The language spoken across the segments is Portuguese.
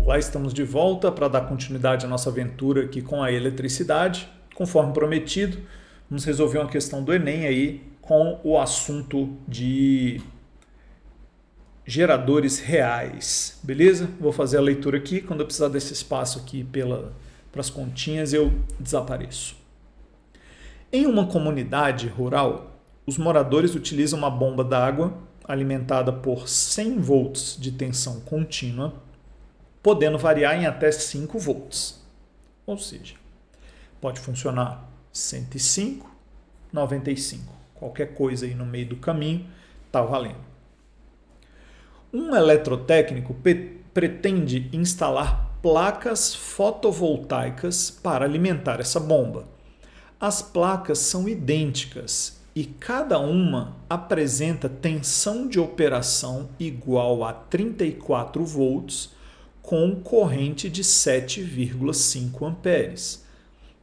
Olá, estamos de volta para dar continuidade à nossa aventura aqui com a eletricidade. Conforme prometido, vamos resolver uma questão do Enem aí com o assunto de geradores reais, beleza? Vou fazer a leitura aqui, quando eu precisar desse espaço aqui para as continhas eu desapareço. Em uma comunidade rural, os moradores utilizam uma bomba d'água alimentada por 100 volts de tensão contínua, podendo variar em até 5 volts. Ou seja, pode funcionar 105, 95. Qualquer coisa aí no meio do caminho está valendo. Um eletrotécnico pretende instalar placas fotovoltaicas para alimentar essa bomba. As placas são idênticas e cada uma apresenta tensão de operação igual a 34 volts com corrente de 7,5 amperes.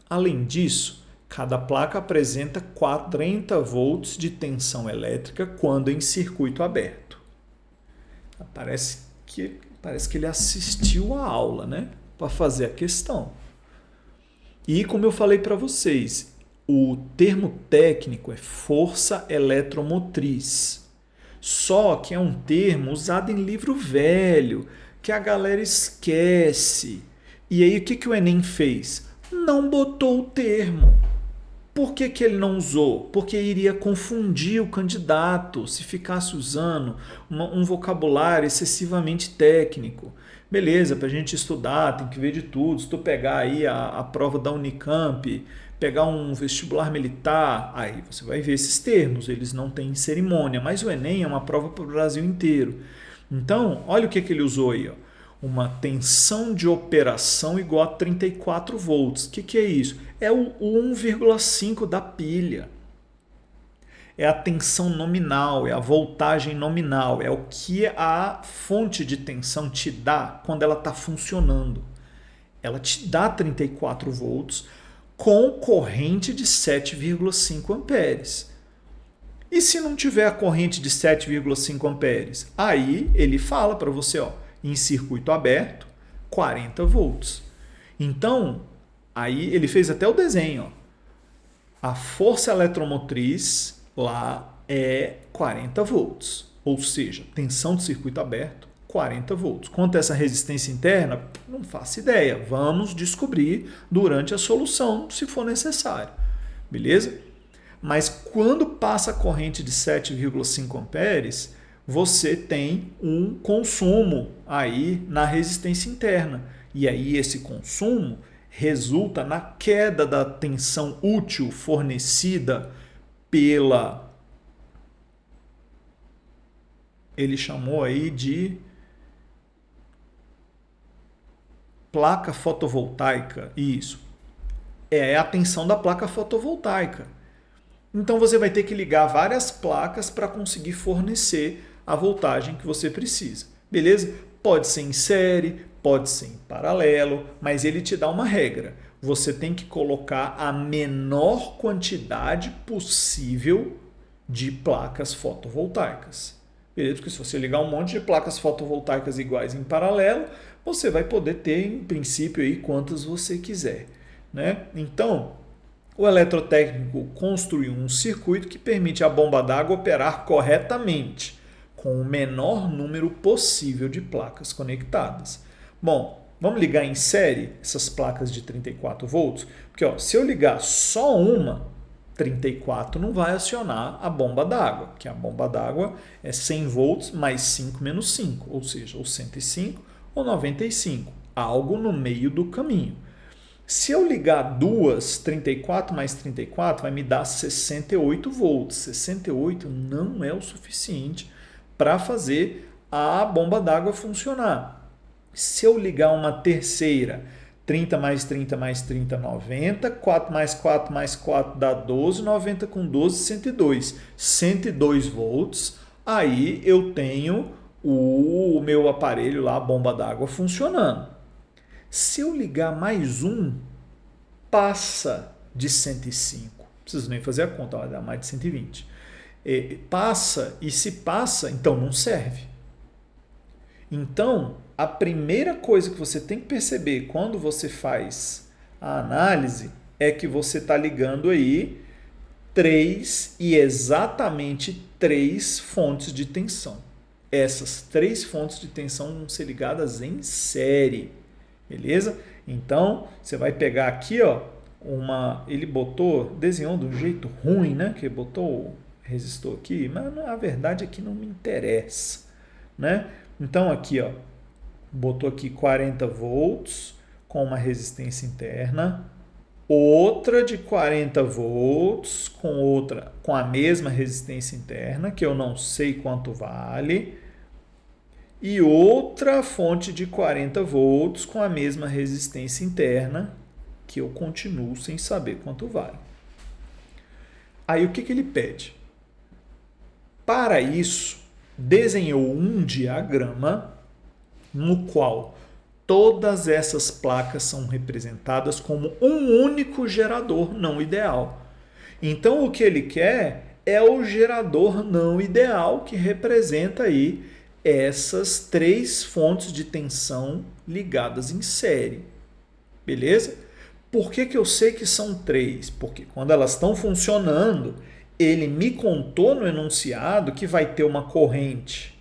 Além disso, cada placa apresenta 40 volts de tensão elétrica quando em circuito aberto. Parece que ele assistiu a aula, né? Para fazer a questão. E como eu falei para vocês, o termo técnico é força eletromotriz. Só que é um termo usado em livro velho, que a galera esquece. E aí o que o Enem fez? Não botou o termo. Por que ele não usou? Porque iria confundir o candidato se ficasse usando um vocabulário excessivamente técnico. Beleza, para a gente estudar, tem que ver de tudo. Se tu pegar aí a prova da Unicamp, pegar um vestibular militar, aí você vai ver esses termos, eles não têm cerimônia. Mas o Enem é uma prova para o Brasil inteiro. Então, olha o que ele usou aí, ó. Uma tensão de operação igual a 34 volts. O que é isso? É o 1,5 da pilha. É a tensão nominal, é a voltagem nominal, é o que a fonte de tensão te dá quando ela está funcionando. Ela te dá 34 volts com corrente de 7,5 amperes. E se não tiver a corrente de 7,5 amperes? Aí ele fala para você, ó, em circuito aberto, 40 volts. Então, aí ele fez até o desenho. Ó. A força eletromotriz lá é 40 volts. Ou seja, tensão de circuito aberto, 40 volts. Quanto a essa resistência interna, não faço ideia. Vamos descobrir durante a solução, se for necessário. Beleza? Mas quando passa a corrente de 7,5 amperes, você tem um consumo aí na resistência interna. E aí esse consumo resulta na queda da tensão útil fornecida pela... Ele chamou aí de placa fotovoltaica. Isso. É a tensão da placa fotovoltaica. Então você vai ter que ligar várias placas para conseguir fornecer a voltagem que você precisa. Beleza? Pode ser em série, pode ser em paralelo, mas ele te dá uma regra. Você tem que colocar a menor quantidade possível de placas fotovoltaicas. Beleza? Porque se você ligar um monte de placas fotovoltaicas iguais em paralelo, você vai poder ter, em princípio, aí, quantas você quiser. Né? Então, o eletrotécnico construiu um circuito que permite a bomba d'água operar corretamente, com o menor número possível de placas conectadas. Bom, vamos ligar em série essas placas de 34 volts? Porque ó, se eu ligar só uma, 34 não vai acionar a bomba d'água, porque a bomba d'água é 100 volts mais 5 menos 5, ou seja, ou 105 ou 95, algo no meio do caminho. Se eu ligar duas, 34 mais 34 vai me dar 68 volts. 68 não é o suficiente para fazer a bomba d'água funcionar. Se eu ligar uma terceira, 30 mais 30 mais 30, 90, 4 mais 4 mais 4 dá 12, 90 com 12, 102. 102 volts, aí eu tenho o meu aparelho lá, a bomba d'água funcionando. Se eu ligar mais um, passa de 105. Não preciso nem fazer a conta, vai dar mais de 120. Passa, e se passa, então não serve. Então, a primeira coisa que você tem que perceber quando você faz a análise é que você está ligando aí exatamente três fontes de tensão. Essas três fontes de tensão vão ser ligadas em série, beleza? Então, você vai pegar aqui, ó, ele desenhou de um jeito ruim, né? Que botou o resistor aqui, mas a verdade é que não me interessa, né? Então, aqui, ó, botou aqui 40 volts com uma resistência interna, outra de 40 volts com a mesma resistência interna, que eu não sei quanto vale, e outra fonte de 40 volts com a mesma resistência interna, que eu continuo sem saber quanto vale. Aí o que ele pede? Para isso, desenhou um diagrama no qual todas essas placas são representadas como um único gerador não ideal. Então, o que ele quer é o gerador não ideal que representa aí essas três fontes de tensão ligadas em série. Beleza? Por que eu sei que são três? Porque quando elas estão funcionando, ele me contou no enunciado que vai ter uma corrente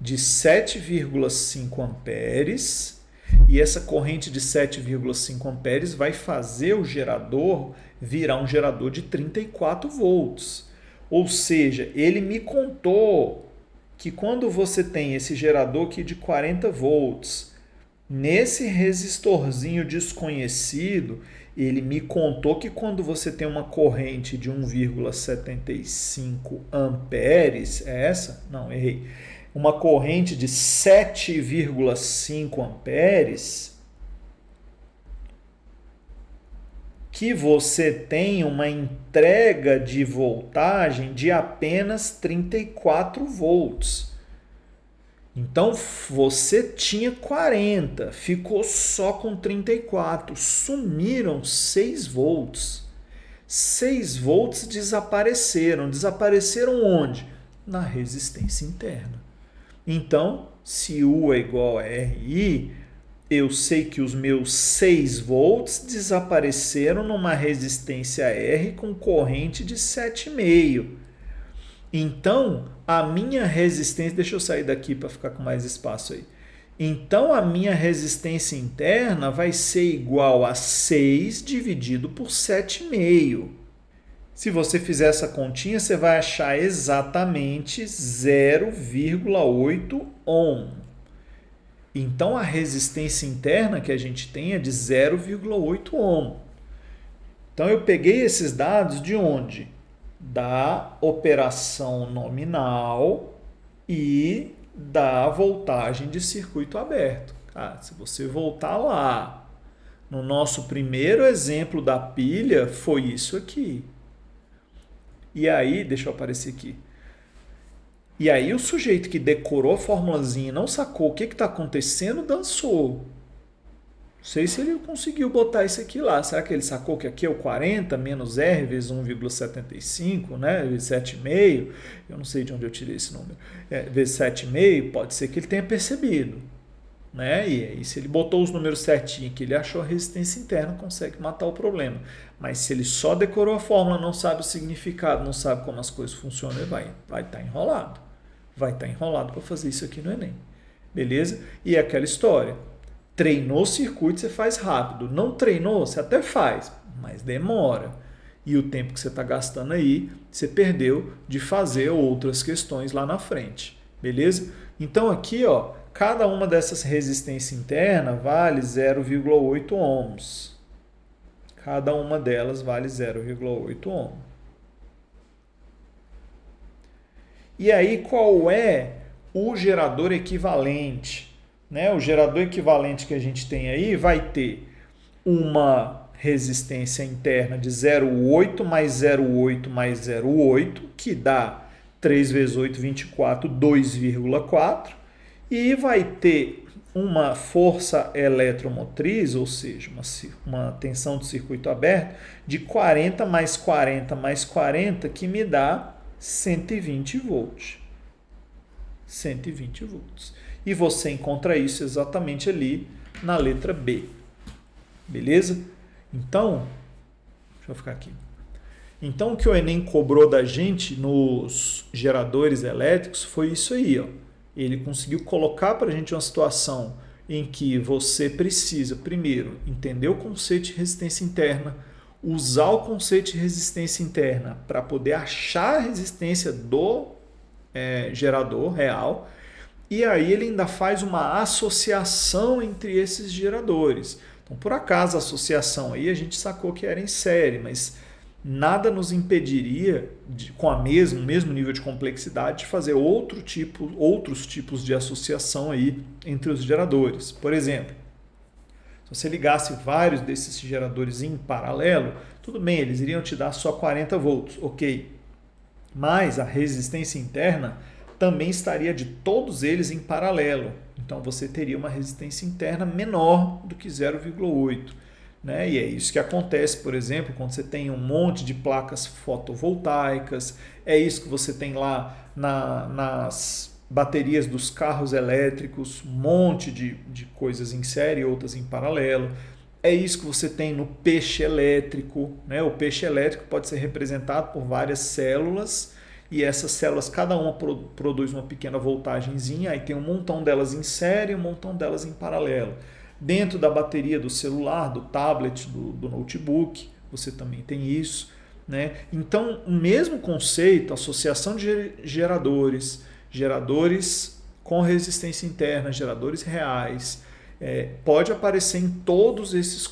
de 7,5 amperes, e essa corrente de 7,5 amperes vai fazer o gerador virar um gerador de 34 volts. Ou seja, ele me contou que quando você tem esse gerador aqui de 40 volts, nesse resistorzinho desconhecido, ele me contou que quando você tem uma corrente de 1,75 amperes, errei. Uma corrente de 7,5 amperes, que você tem uma entrega de voltagem de apenas 34 volts. Então, você tinha 40, ficou só com 34, sumiram 6 volts. 6 volts desapareceram. Desapareceram onde? Na resistência interna. Então, se U é igual a RI, eu sei que os meus 6 volts desapareceram numa resistência R com corrente de 7,5. Então, a minha resistência... Deixa eu sair daqui para ficar com mais espaço aí. Então, a minha resistência interna vai ser igual a 6 dividido por 7,5. Se você fizer essa continha, você vai achar exatamente 0,8 ohm. Então, a resistência interna que a gente tem é de 0,8 ohm. Então, eu peguei esses dados de onde? Da operação nominal e da voltagem de circuito aberto. Se você voltar lá, no nosso primeiro exemplo da pilha, foi isso aqui. E aí, deixa eu aparecer aqui. E aí o sujeito que decorou a formulazinha e não sacou o que está acontecendo, dançou. Não sei se ele conseguiu botar isso aqui lá. Será que ele sacou que aqui é o 40 menos R vezes 1,75, né? Vezes 7,5. Eu não sei de onde eu tirei esse número. Vezes 7,5, pode ser que ele tenha percebido. Né? E aí, se ele botou os números certinho, que ele achou a resistência interna, consegue matar o problema. Mas se ele só decorou a fórmula, não sabe o significado, não sabe como as coisas funcionam, ele vai estar enrolado. Vai estar enrolado para fazer isso aqui no Enem. Beleza? E é aquela história. Treinou circuito, você faz rápido. Não treinou, você até faz, mas demora. E o tempo que você está gastando aí, você perdeu de fazer outras questões lá na frente. Beleza? Então aqui, ó, cada uma dessas resistências internas vale 0,8 ohms. Cada uma delas vale 0,8 ohm. E aí, qual é o gerador equivalente? Né? O gerador equivalente que a gente tem aí vai ter uma resistência interna de 0,8 mais 0,8 mais 0,8, que dá 3 vezes 8, 24, 2,4. E vai ter uma força eletromotriz, ou seja, uma tensão de circuito aberto, de 40 mais 40 mais 40, que me dá 120 volts. 120 volts. E você encontra isso exatamente ali na letra B. Beleza? Então, deixa eu ficar aqui. Então, o que o Enem cobrou da gente nos geradores elétricos foi isso aí. Ó. Ele conseguiu colocar para a gente uma situação em que você precisa, primeiro, entender o conceito de resistência interna, usar o conceito de resistência interna para poder achar a resistência do gerador real, e aí ele ainda faz uma associação entre esses geradores. Então, por acaso, a associação aí a gente sacou que era em série, mas nada nos impediria, com o mesmo nível de complexidade, de fazer outros tipos de associação aí entre os geradores. Por exemplo, se você ligasse vários desses geradores em paralelo, tudo bem, eles iriam te dar só 40 volts, ok. Mas a resistência interna também estaria de todos eles em paralelo. Então você teria uma resistência interna menor do que 0,8. Né? E é isso que acontece, por exemplo, quando você tem um monte de placas fotovoltaicas, é isso que você tem lá nas baterias dos carros elétricos, um monte de coisas em série e outras em paralelo. É isso que você tem no peixe elétrico. Né? O peixe elétrico pode ser representado por várias células, e essas células, cada uma produz uma pequena voltagenzinha, aí tem um montão delas em série e um montão delas em paralelo. Dentro da bateria do celular, do tablet, do notebook, você também tem isso. Né? Então, o mesmo conceito, associação de geradores com resistência interna, geradores reais, pode aparecer em todos esses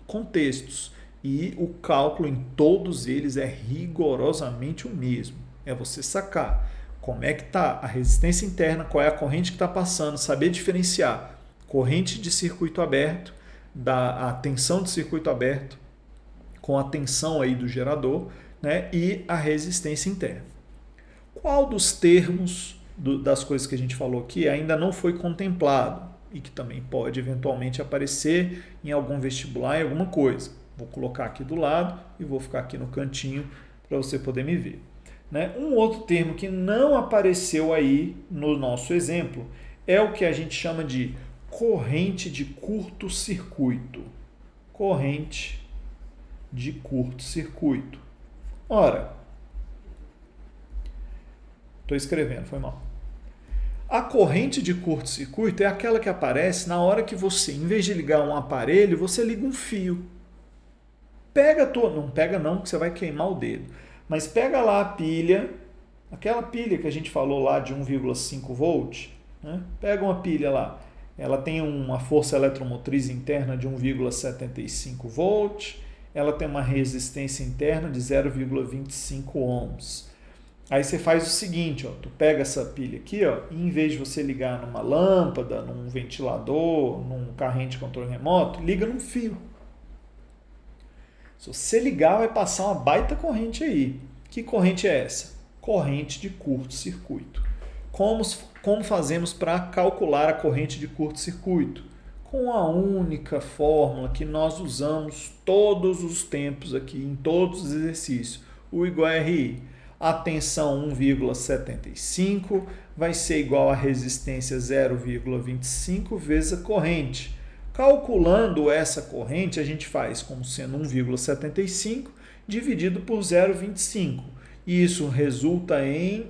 contextos. E o cálculo em todos eles é rigorosamente o mesmo. É você sacar como é que está a resistência interna, qual é a corrente que está passando, saber diferenciar corrente de circuito aberto, a tensão de circuito aberto, com a tensão aí do gerador, né, e a resistência interna. Qual dos termos das coisas que a gente falou aqui ainda não foi contemplado e que também pode eventualmente aparecer em algum vestibular, em alguma coisa? Vou colocar aqui do lado e vou ficar aqui no cantinho para você poder me ver. Né? Um outro termo que não apareceu aí no nosso exemplo é o que a gente chama de corrente de curto-circuito. Corrente de curto-circuito. Ora, estou escrevendo, foi mal. A corrente de curto-circuito é aquela que aparece na hora que você, em vez de ligar um aparelho, você liga um fio. Não pega não, porque você vai queimar o dedo. Mas pega lá a pilha, aquela pilha que a gente falou lá de 1,5 volt, né? Pega uma pilha lá, ela tem uma força eletromotriz interna de 1,75 volt, ela tem uma resistência interna de 0,25 ohms. Aí você faz o seguinte, ó, tu pega essa pilha aqui, ó, e em vez de você ligar numa lâmpada, num ventilador, num carrinho de controle remoto, liga num fio. Se você ligar, vai passar uma baita corrente aí. Que corrente é essa? Corrente de curto-circuito. Como fazemos para calcular a corrente de curto-circuito? Com a única fórmula que nós usamos todos os tempos aqui, em todos os exercícios. U igual a RI. A tensão 1,75 vai ser igual a resistência 0,25 vezes a corrente. Calculando essa corrente, a gente faz como sendo 1,75 dividido por 0,25. E isso resulta em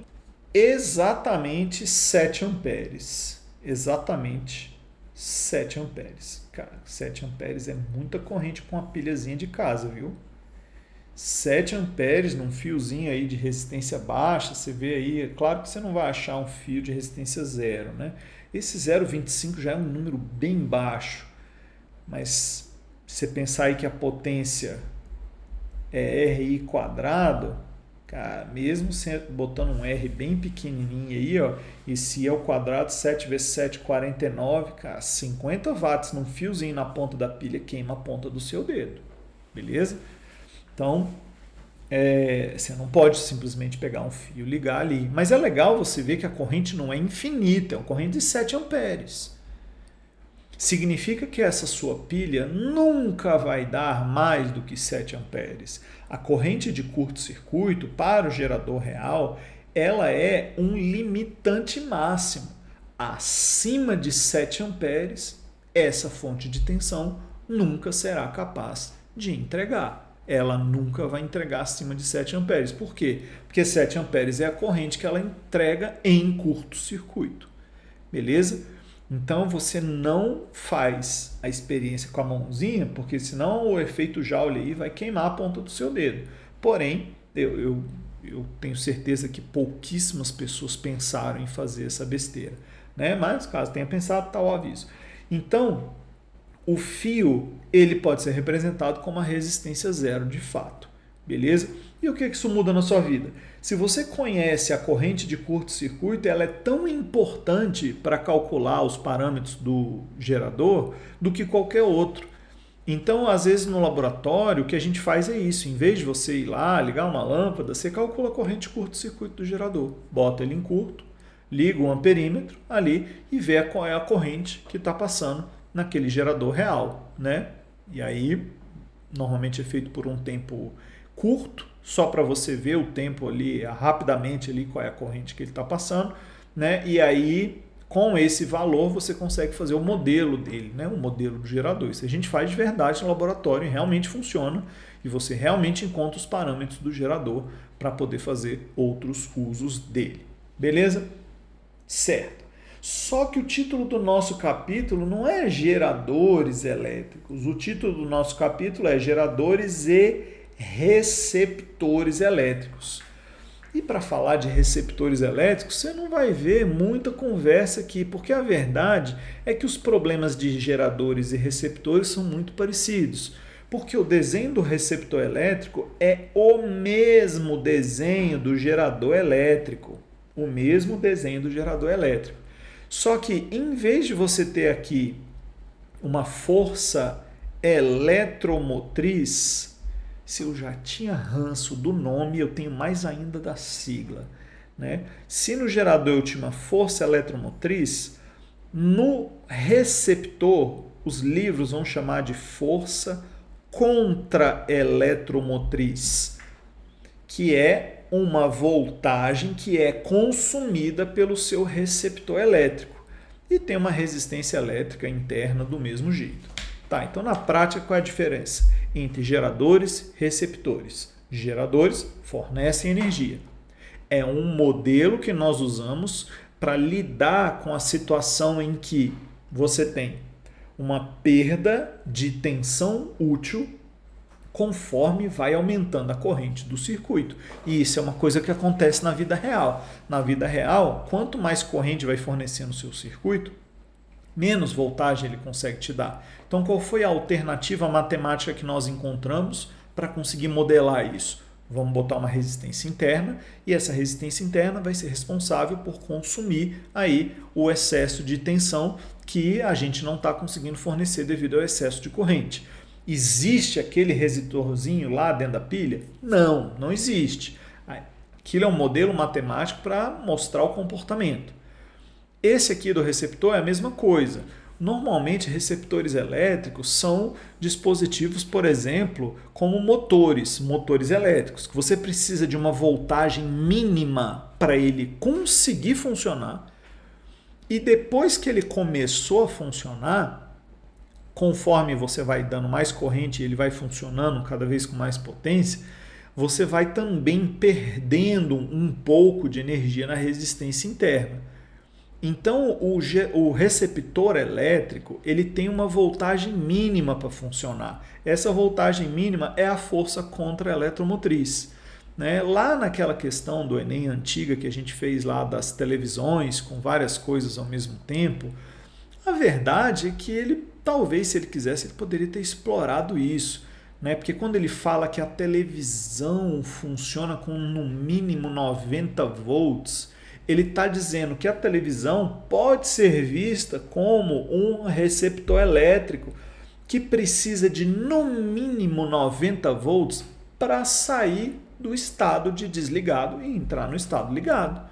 exatamente 7 amperes. Exatamente 7 amperes. Cara, 7 amperes é muita corrente com uma pilhazinha de casa, viu? 7 amperes num fiozinho aí de resistência baixa, você vê aí, é claro que você não vai achar um fio de resistência zero, né? Esse 0,25 já é um número bem baixo. Mas se você pensar aí que a potência é RI quadrado, cara, mesmo botando um R bem pequenininho aí, ó, esse I ao quadrado, 7 vezes 7, 49, cara, 50 watts num fiozinho na ponta da pilha queima a ponta do seu dedo, beleza? Então, você não pode simplesmente pegar um fio e ligar ali. Mas é legal você ver que a corrente não é infinita, é uma corrente de 7 amperes. Significa que essa sua pilha nunca vai dar mais do que 7 amperes. A corrente de curto-circuito para o gerador real, ela é um limitante máximo. acima de 7 amperes, essa fonte de tensão nunca será capaz de entregar. Ela nunca vai entregar acima de 7 amperes. Por quê? Porque 7 amperes é a corrente que ela entrega em curto-circuito. Beleza? Então você não faz a experiência com a mãozinha, porque senão o efeito Joule aí vai queimar a ponta do seu dedo. Porém, eu tenho certeza que pouquíssimas pessoas pensaram em fazer essa besteira, né? Mas caso tenha pensado, está o aviso. Então, o fio ele pode ser representado como a resistência zero de fato, beleza? E o que isso muda na sua vida? Se você conhece a corrente de curto-circuito, ela é tão importante para calcular os parâmetros do gerador do que qualquer outro. Então, às vezes no laboratório, o que a gente faz é isso. Em vez de você ir lá, ligar uma lâmpada, você calcula a corrente de curto-circuito do gerador. Bota ele em curto, liga o amperímetro ali e vê qual é a corrente que está passando naquele gerador real, né? E aí, normalmente é feito por um tempo curto, só para você ver o tempo ali, rapidamente ali, qual é a corrente que ele está passando, né? E aí, com esse valor, você consegue fazer o modelo dele, né? O modelo do gerador. Isso a gente faz de verdade no laboratório e realmente funciona. E você realmente encontra os parâmetros do gerador para poder fazer outros usos dele. Beleza? Certo. Só que o título do nosso capítulo não é geradores elétricos. O título do nosso capítulo é geradores e receptores elétricos. E para falar de receptores elétricos, você não vai ver muita conversa aqui, porque a verdade é que os problemas de geradores e receptores são muito parecidos. Porque o desenho do receptor elétrico é o mesmo desenho do gerador elétrico. O mesmo desenho do gerador elétrico. Só que, em vez de você ter aqui uma força eletromotriz, se eu já tinha ranço do nome, eu tenho mais ainda da sigla, né? Se no gerador eu tinha uma força eletromotriz, no receptor, os livros vão chamar de força contra-eletromotriz, que é uma voltagem que é consumida pelo seu receptor elétrico e tem uma resistência elétrica interna do mesmo jeito. Tá, então na prática qual é a diferença entre geradores e receptores? Geradores fornecem energia. É um modelo que nós usamos para lidar com a situação em que você tem uma perda de tensão útil conforme vai aumentando a corrente do circuito. E isso é uma coisa que acontece na vida real. Na vida real, quanto mais corrente vai fornecendo o seu circuito, menos voltagem ele consegue te dar. Então, qual foi a alternativa matemática que nós encontramos para conseguir modelar isso? Vamos botar uma resistência interna e essa resistência interna vai ser responsável por consumir aí o excesso de tensão que a gente não está conseguindo fornecer devido ao excesso de corrente. Existe aquele resistorzinho lá dentro da pilha? Não, não existe. Aquilo é um modelo matemático para mostrar o comportamento. Esse aqui do receptor é a mesma coisa. Normalmente, receptores elétricos são dispositivos, por exemplo, como motores elétricos, que você precisa de uma voltagem mínima para ele conseguir funcionar. E depois que ele começou a funcionar, conforme você vai dando mais corrente e ele vai funcionando cada vez com mais potência, você vai também perdendo um pouco de energia na resistência interna. Então, o receptor elétrico ele tem uma voltagem mínima para funcionar. Essa voltagem mínima é a força contra-eletromotriz. Né? Lá naquela questão do Enem antiga que a gente fez lá das televisões com várias coisas ao mesmo tempo, a verdade é que ele, talvez se ele quisesse, ele poderia ter explorado isso. Né? Porque quando ele fala que a televisão funciona com no mínimo 90 volts, ele está dizendo que a televisão pode ser vista como um receptor elétrico que precisa de no mínimo 90 volts para sair do estado de desligado e entrar no estado ligado.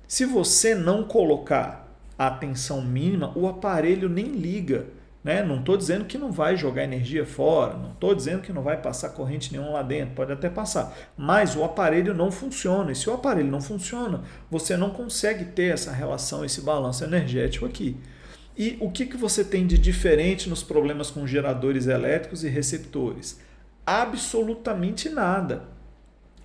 Se você não colocar a tensão mínima, o aparelho nem liga. né? Não estou dizendo que não vai jogar energia fora, não estou dizendo que não vai passar corrente nenhuma lá dentro, pode até passar, mas o aparelho não funciona, e se o aparelho não funciona, você não consegue ter essa relação, esse balanço energético aqui. E o que você tem de diferente nos problemas com geradores elétricos e receptores? Absolutamente nada.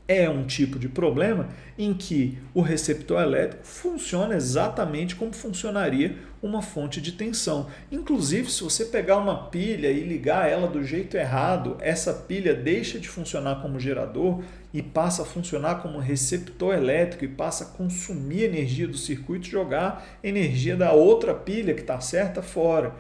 É um tipo de problema em que o receptor elétrico funciona exatamente como funcionaria uma fonte de tensão. Inclusive, se você pegar uma pilha e ligar ela do jeito errado, essa pilha deixa de funcionar como gerador e passa a funcionar como receptor elétrico e passa a consumir energia do circuito e jogar energia da outra pilha que está certa fora.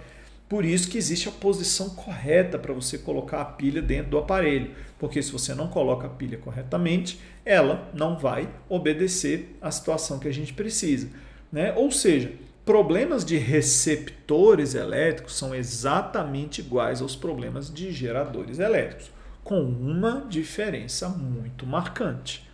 Por isso que existe a posição correta para você colocar a pilha dentro do aparelho, porque se você não coloca a pilha corretamente, ela não vai obedecer à situação que a gente precisa, né? Ou seja, problemas de receptores elétricos são exatamente iguais aos problemas de geradores elétricos, com uma diferença muito marcante.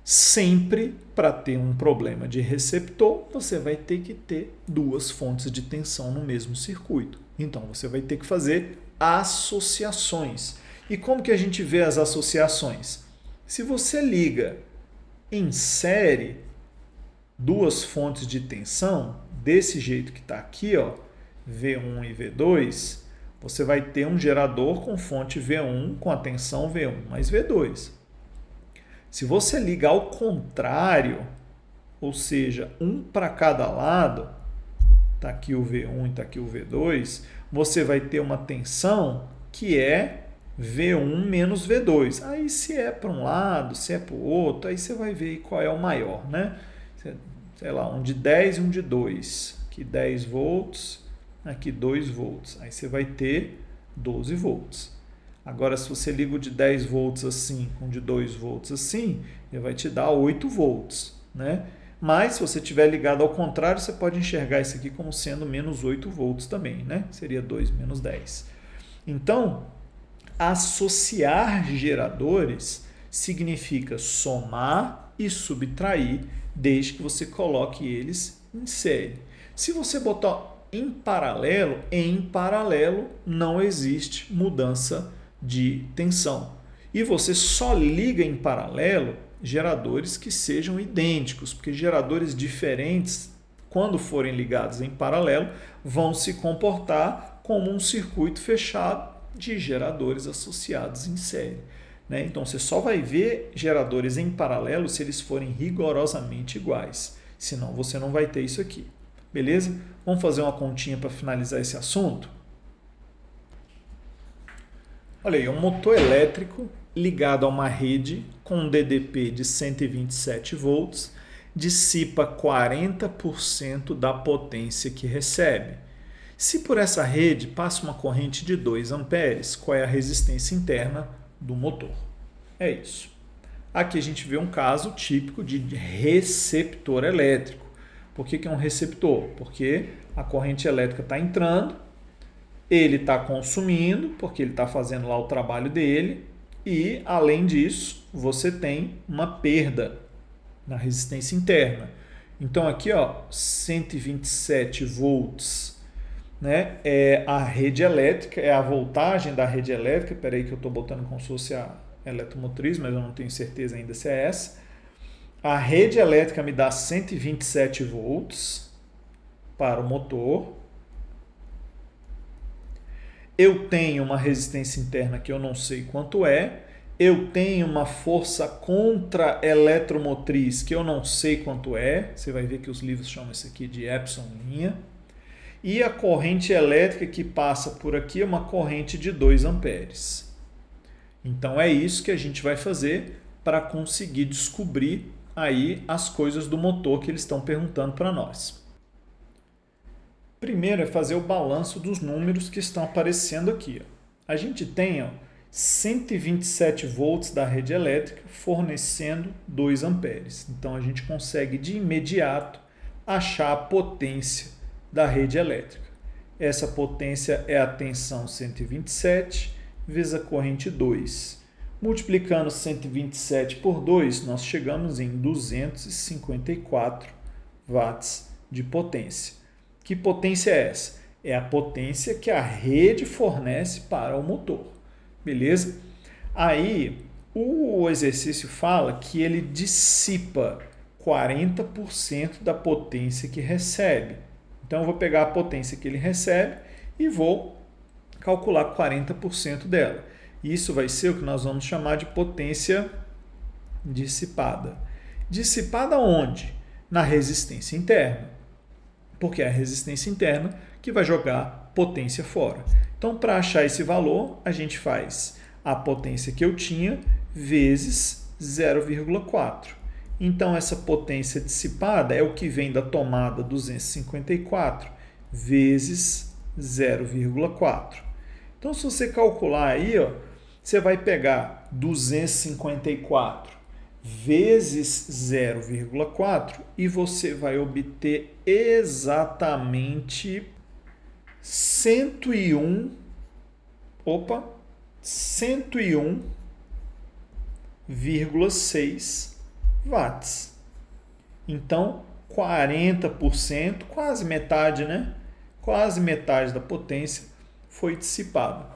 Sempre, para ter um problema de receptor, você vai ter que ter duas fontes de tensão no mesmo circuito. Então, você vai ter que fazer associações. E como que a gente vê as associações? Se você liga em série duas fontes de tensão, desse jeito que está aqui, ó, V1 e V2, você vai ter um gerador com fonte V1 com a tensão V1 mais V2. Se você ligar ao contrário, ou seja, um para cada lado, está aqui o V1 e está aqui o V2, você vai ter uma tensão que é V1 menos V2. Aí se é para um lado, se é para o outro, aí você vai ver qual é o maior, né? Sei lá, um de 10 e um de 2. Aqui 10 volts, aqui 2 volts. Aí você vai ter 12 volts. Agora, se você liga o de 10 volts assim, com o de 2 volts assim, ele vai te dar 8 volts, né? Mas, se você estiver ligado ao contrário, você pode enxergar isso aqui como sendo menos 8 volts também, né? Seria 2 menos 10. Então, associar geradores significa somar e subtrair, desde que você coloque eles em série. Se você botar em paralelo não existe mudança de tensão. E você só liga em paralelo geradores que sejam idênticos, porque geradores diferentes, quando forem ligados em paralelo, vão se comportar como um circuito fechado de geradores associados em série, né? Então você só vai ver geradores em paralelo se eles forem rigorosamente iguais, senão você não vai ter isso aqui. Beleza? Vamos fazer uma continha para finalizar esse assunto? Olha aí, um motor elétrico ligado a uma rede com um DDP de 127 volts dissipa 40% da potência que recebe. Se por essa rede passa uma corrente de 2 amperes, qual é a resistência interna do motor? É isso. Aqui a gente vê um caso típico de receptor elétrico. Por que é um receptor? Porque a corrente elétrica está entrando, ele está consumindo, porque ele está fazendo lá o trabalho dele, e, além disso, você tem uma perda na resistência interna. Então, aqui, ó, 127 volts, né, é a rede elétrica, é a voltagem da rede elétrica. Espera aí que eu estou botando como se fosse a eletromotriz, mas eu não tenho certeza ainda se é essa. A rede elétrica me dá 127 volts para o motor. Eu tenho uma resistência interna que eu não sei quanto é. Eu tenho uma força contra-eletromotriz que eu não sei quanto é. Você vai ver que os livros chamam isso aqui de Epson linha. E a corrente elétrica que passa por aqui é uma corrente de 2 amperes. Então é isso que a gente vai fazer para conseguir descobrir aí as coisas do motor que eles estão perguntando para nós. Primeiro é fazer o balanço dos números que estão aparecendo aqui. A gente tem 127 volts da rede elétrica fornecendo 2 amperes. Então a gente consegue de imediato achar a potência da rede elétrica. Essa potência é a tensão 127 vezes a corrente 2. Multiplicando 127 por 2, nós chegamos em 254 watts de potência. Que potência é essa? É a potência que a rede fornece para o motor. Beleza? Aí, o exercício fala que ele dissipa 40% da potência que recebe. Então, eu vou pegar a potência que ele recebe e vou calcular 40% dela. Isso vai ser o que nós vamos chamar de potência dissipada. Dissipada onde? Na resistência interna. Porque é a resistência interna que vai jogar potência fora. Então, para achar esse valor, a gente faz a potência que eu tinha vezes 0,4. Então, essa potência dissipada é o que vem da tomada 254 vezes 0,4. Então, se você calcular aí, ó, você vai pegar 254 vezes 0,4 e você vai obter exatamente 101,6 watts. Então, 40%, quase metade, né? Quase metade da potência foi dissipada.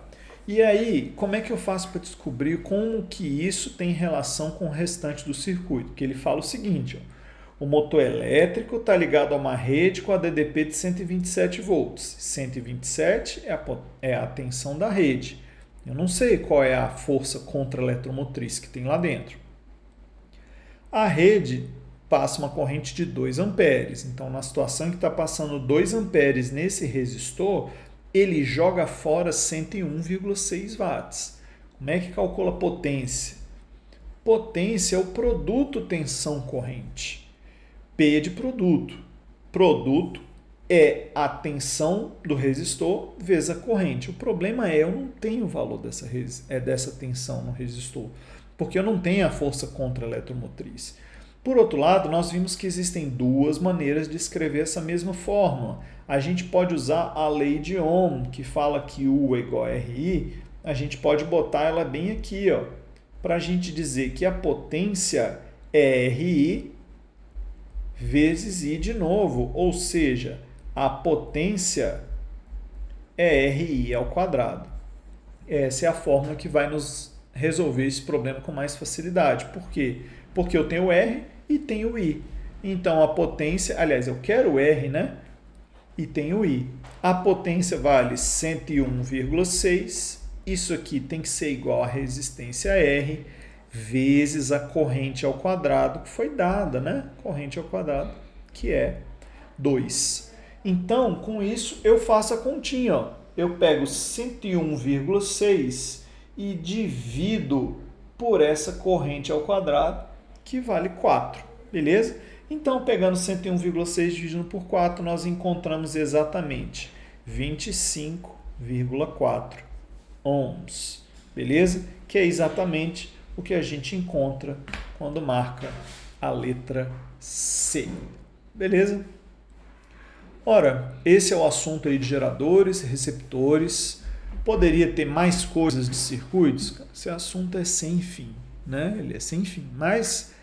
E aí, como é que eu faço para descobrir como que isso tem relação com o restante do circuito? Que ele fala o seguinte, ó, o motor elétrico está ligado a uma rede com a DDP de 127 volts. 127 é a tensão da rede. Eu não sei qual é a força contra-eletromotriz que tem lá dentro. A rede passa uma corrente de 2 amperes. Então, na situação que está passando 2 amperes nesse resistor, ele joga fora 101,6 watts. Como é que calcula potência? Potência é o produto tensão-corrente. P de produto. Produto é a tensão do resistor vezes a corrente. O problema é eu não tenho o valor dessa tensão no resistor, porque eu não tenho a força contra-eletromotriz. Por outro lado, nós vimos que existem duas maneiras de escrever essa mesma fórmula. A gente pode usar a lei de Ohm, que fala que U é igual a RI, a gente pode botar ela bem aqui, ó, para a gente dizer que a potência é RI vezes I de novo, ou seja, a potência é RI ao quadrado. Essa é a fórmula que vai nos resolver esse problema com mais facilidade. Por quê? Porque eu tenho R e tenho I. Então, a potência, aliás, eu quero R, né? E tenho I. A potência vale 101,6. Isso aqui tem que ser igual à resistência R vezes a corrente ao quadrado que foi dada, né? Corrente ao quadrado, que é 2. Então, com isso, eu faço a continha. Ó. Eu pego 101,6 e divido por essa corrente ao quadrado, que vale 4. Beleza? Então, pegando 101,6 dividindo por 4, nós encontramos exatamente 25,4 ohms. Beleza? Que é exatamente o que a gente encontra quando marca a letra C. Beleza? Ora, esse é o assunto aí de geradores, receptores. Poderia ter mais coisas de circuitos? Esse assunto é sem fim, né? Ele é sem fim. Mas,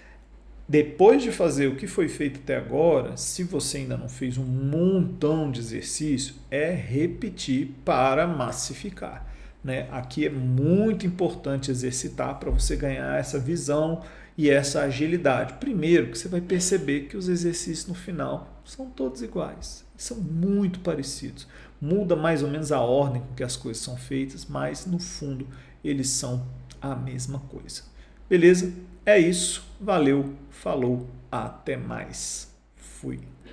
depois de fazer o que foi feito até agora, se você ainda não fez um montão de exercício, é repetir para massificar. Né? Aqui é muito importante exercitar para você ganhar essa visão e essa agilidade. Primeiro, que você vai perceber que os exercícios no final são todos iguais, são muito parecidos. Muda mais ou menos a ordem com que as coisas são feitas, mas no fundo eles são a mesma coisa. Beleza? É isso. Valeu, falou, até mais. Fui.